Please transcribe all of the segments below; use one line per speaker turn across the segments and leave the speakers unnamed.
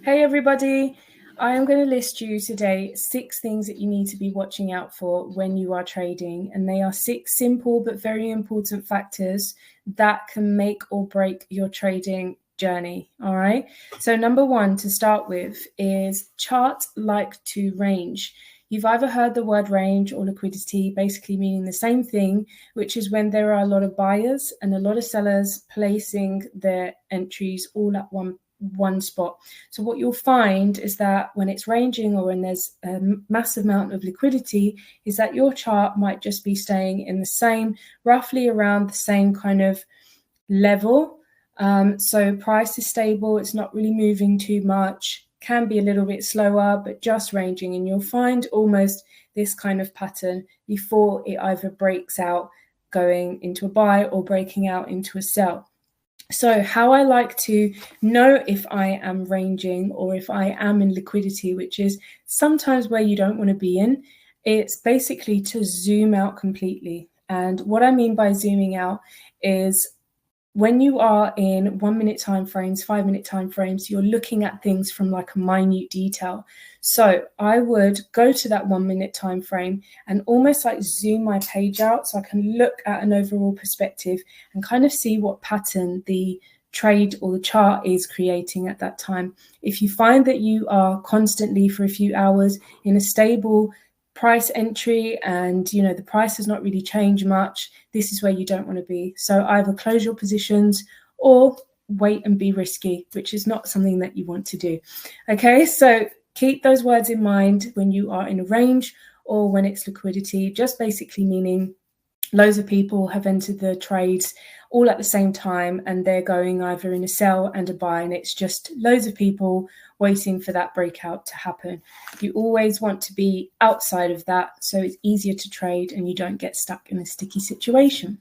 Hey everybody, I am going to list you today 6 things that you need to be watching out for when you are trading, and they are 6 simple but very important factors that can make or break your trading journey. All right, so number 1 to start with is chart like to range. You've either heard the word range or liquidity, basically meaning the same thing, which is when there are a lot of buyers and a lot of sellers placing their entries all at one spot. So what you'll find is that when it's ranging or when there's a massive amount of liquidity, is that your chart might just be staying in the same, roughly around the same kind of level. So price is stable, it's not really moving too much, can be a little bit slower, but just ranging. And you'll find almost this kind of pattern before it either breaks out going into a buy or breaking out into a sell. So how I like to know if I am ranging or if I am in liquidity, which is sometimes where you don't want to be in, it's basically to zoom out completely. And what I mean by zooming out is when you are in 1 minute time frames, 5 minute time frames, you're looking at things from like a minute detail. So I would go to that 1 minute time frame and almost like zoom my page out so I can look at an overall perspective and kind of see what pattern the trade or the chart is creating at that time. If you find that you are constantly for a few hours in a stable price entry and the price has not really changed much, this is where you don't want to be. So either close your positions or wait and be risky, which is not something that you want to do. Okay, so keep those words in mind when you are in a range or when it's liquidity, just basically meaning loads of people have entered the trades all at the same time and they're going either in a sell and a buy, and it's just loads of people waiting for that breakout to happen. You always want to be outside of that so it's easier to trade and you don't get stuck in a sticky situation.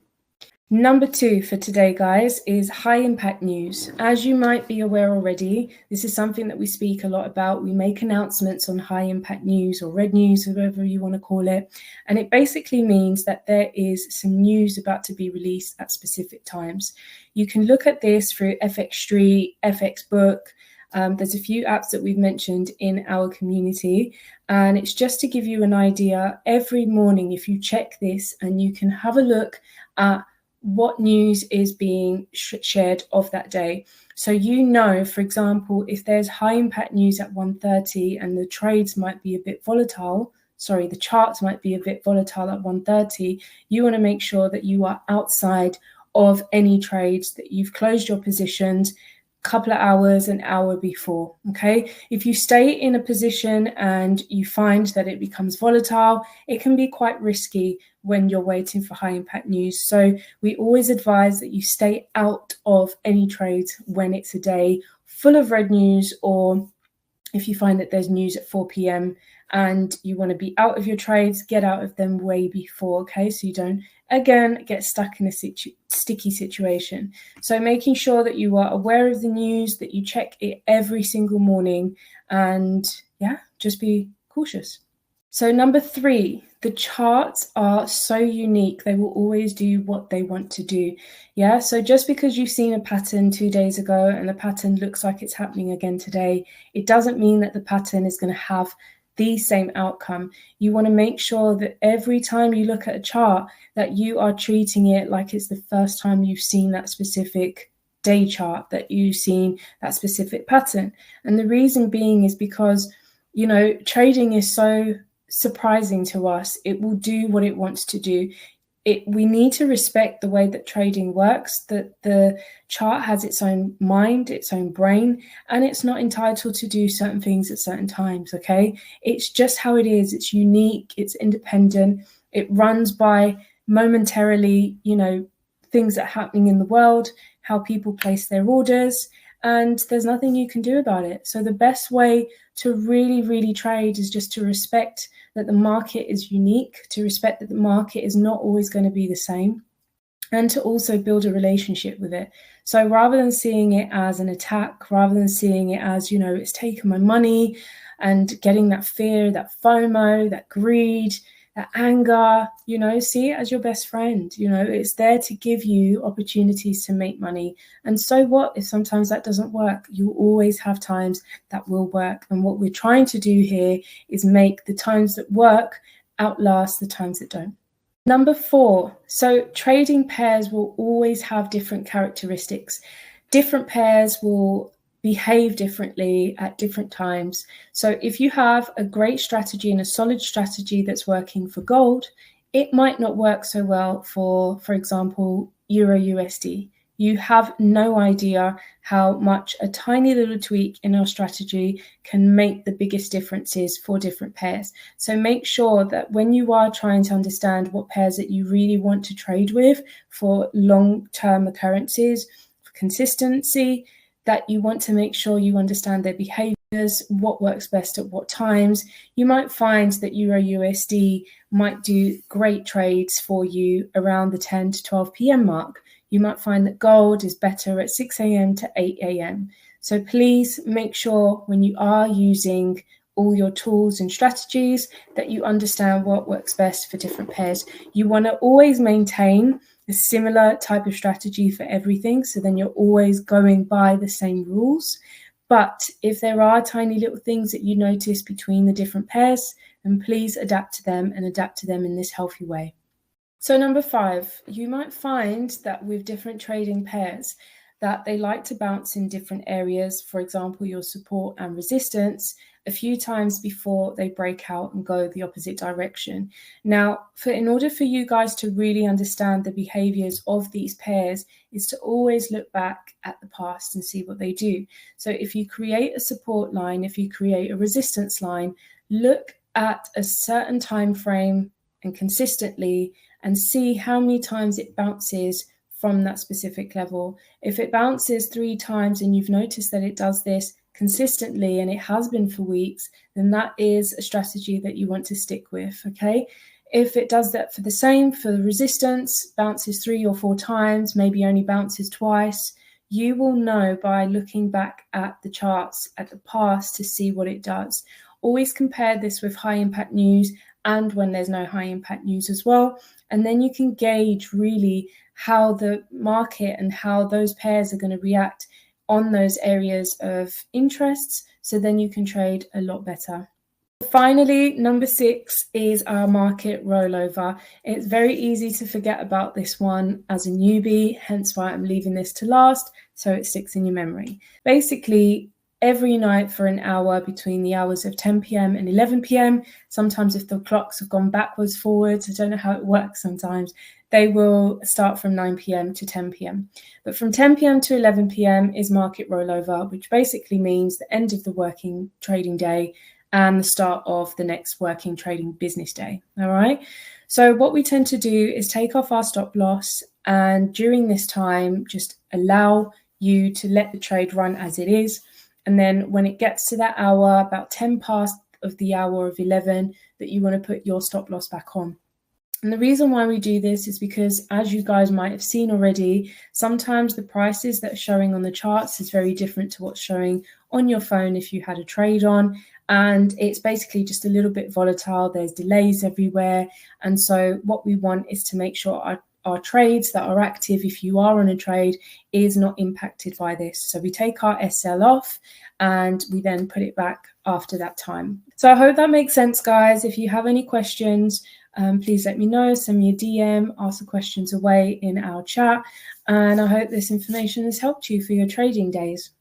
Number 2 for today, guys, is high impact news. As you might be aware already, this is something that we speak a lot about. We make announcements on high impact news or red news, whatever you want to call it. And it basically means that there is some news about to be released at specific times. You can look at this through FX Street, FX Book. There's a few apps that we've mentioned in our community, and it's just to give you an idea. Every morning, if you check this and you can have a look at what news is being shared of that day. So for example, if there's high impact news at 1:30 and the trades might be a bit volatile, the charts might be a bit volatile at 1:30, you want to make sure that you are outside of any trades, that you've closed your positions couple of hours, an hour before. Okay, if you stay in a position and you find that it becomes volatile, it can be quite risky when you're waiting for high impact news. So we always advise that you stay out of any trades when it's a day full of red news, or if you find that there's news at 4 p.m. and you want to be out of your trades, get out of them way before, okay? So you don't, again, get stuck in a sticky situation. So making sure that you are aware of the news, that you check it every single morning, and just be cautious. So number 3, the charts are so unique. They will always do what they want to do. Yeah, so just because you've seen a pattern 2 days ago and the pattern looks like it's happening again today, it doesn't mean that the pattern is going to have the same outcome. You want to make sure that every time you look at a chart that you are treating it like it's the first time you've seen that specific day chart, that you've seen that specific pattern. And the reason being is because, trading is so surprising to us. It will do what it wants to do. We need to respect the way that trading works, that the chart has its own mind, its own brain, and it's not entitled to do certain things at certain times, okay? It's just how it is. It's unique, it's independent, it runs by momentarily, things that are happening in the world, how people place their orders, and there's nothing you can do about it. So the best way to really, really trade is just to respect that the market is unique, to respect that the market is not always going to be the same, and to also build a relationship with it. So rather than seeing it as an attack, rather than seeing it as, it's taken my money, and getting that fear, that FOMO, that greed, the anger, see it as your best friend. It's there to give you opportunities to make money. And so what if sometimes that doesn't work? You'll always have times that will work. And what we're trying to do here is make the times that work outlast the times that don't. Number 4, so trading pairs will always have different characteristics. Different pairs will behave differently at different times. So if you have a great strategy and a solid strategy that's working for gold, it might not work so well for example, Euro USD. You have no idea how much a tiny little tweak in our strategy can make the biggest differences for different pairs. So make sure that when you are trying to understand what pairs that you really want to trade with for long-term occurrences, for consistency, that you want to make sure you understand their behaviors, what works best at what times. You might find that Euro USD might do great trades for you around the 10 to 12 p.m. mark. You might find that gold is better at 6 a.m. to 8 a.m. So please make sure when you are using all your tools and strategies that you understand what works best for different pairs. You want to always maintain a similar type of strategy for everything, so then you're always going by the same rules. But if there are tiny little things that you notice between the different pairs, then please adapt to them and adapt to them in this healthy way. So number 5, you might find that with different trading pairs that they like to bounce in different areas, for example, your support and resistance, a few times before they break out and go the opposite direction. Now, in order for you guys to really understand the behaviors of these pairs is to always look back at the past and see what they do. So if you create a support line, if you create a resistance line, look at a certain time frame and consistently and see how many times it bounces from that specific level. If it bounces 3 times and you've noticed that it does this consistently and it has been for weeks, then that is a strategy that you want to stick with, okay? If it does that for the resistance, bounces 3 or 4 times, maybe only bounces twice, you will know by looking back at the charts at the past to see what it does. Always compare this with high impact news and when there's no high impact news as well. And then you can gauge really how the market and how those pairs are going to react on those areas of interests. So then you can trade a lot better. Finally, number 6 is our market rollover. It's very easy to forget about this one as a newbie, hence why I'm leaving this to last, so it sticks in your memory. Basically, every night for an hour between the hours of 10 p.m. and 11 p.m. Sometimes if the clocks have gone backwards, forwards, I don't know how it works sometimes, they will start from 9 p.m. to 10 p.m. But from 10 p.m. to 11 p.m. is market rollover, which basically means the end of the working trading day and the start of the next working trading business day. All right. So what we tend to do is take off our stop loss, and during this time, just allow you to let the trade run as it is. And then when it gets to that hour, about 10 past of the hour of 11, that you want to put your stop loss back on. And the reason why we do this is because, as you guys might have seen already, sometimes the prices that are showing on the charts is very different to what's showing on your phone if you had a trade on. And it's basically just a little bit volatile. There's delays everywhere. And so what we want is to make sure our trades that are active, if you are on a trade, is not impacted by this. So we take our SL off and we then put it back after that time. So I hope that makes sense, guys. If you have any questions, please let me know, send me a DM, ask the questions away in our chat. And I hope this information has helped you for your trading days.